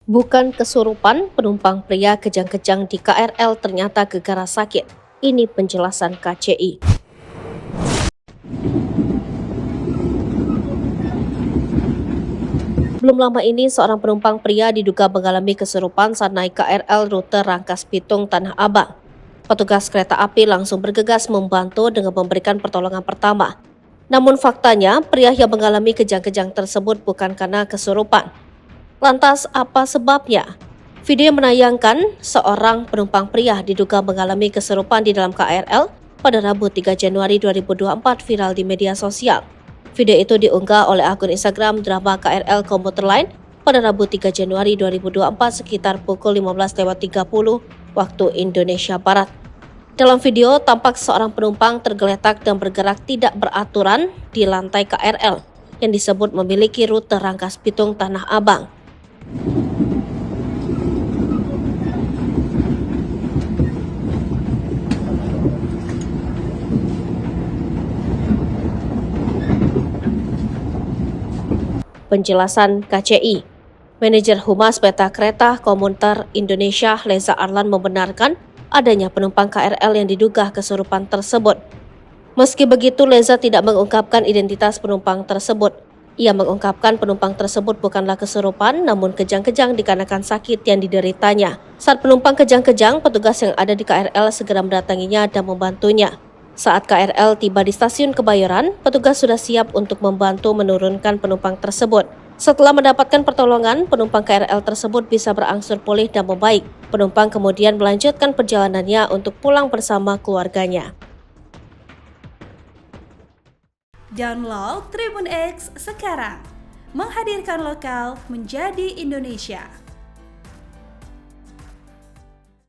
Bukan kesurupan, penumpang pria kejang-kejang di KRL ternyata gegara sakit. Ini penjelasan KCI. Belum lama ini, seorang penumpang pria diduga mengalami kesurupan saat naik KRL rute Rangkas Bitung Tanah Abang. Petugas kereta api langsung bergegas membantu dengan memberikan pertolongan pertama. Namun faktanya, pria yang mengalami kejang-kejang tersebut bukan karena kesurupan. Lantas apa sebabnya? Video yang menayangkan seorang penumpang pria diduga mengalami kesurupan di dalam KRL pada Rabu 3 Januari 2024 viral di media sosial. Video itu diunggah oleh akun Instagram drama KRL Komuter Line pada Rabu 3 Januari 2024 sekitar pukul 15.30 waktu Indonesia Barat. Dalam video, tampak seorang penumpang tergeletak dan bergerak tidak beraturan di lantai KRL yang disebut memiliki rute Rangkas Bitung Tanah Abang. Penjelasan KCI. Manajer Humas Peta Kereta Komuter Indonesia Leza Arlan membenarkan adanya penumpang KRL yang diduga kesurupan tersebut. Meski begitu, Leza tidak mengungkapkan identitas penumpang tersebut. Ia mengungkapkan penumpang tersebut bukanlah kesurupan, namun kejang-kejang dikarenakan sakit yang dideritanya. Saat penumpang kejang-kejang, petugas yang ada di KRL segera mendatanginya dan membantunya. Saat KRL tiba di stasiun Kebayoran, petugas sudah siap untuk membantu menurunkan penumpang tersebut. Setelah mendapatkan pertolongan, penumpang KRL tersebut bisa berangsur pulih dan membaik. Penumpang kemudian melanjutkan perjalanannya untuk pulang bersama keluarganya. Download Tribun X sekarang, menghadirkan lokal menjadi Indonesia.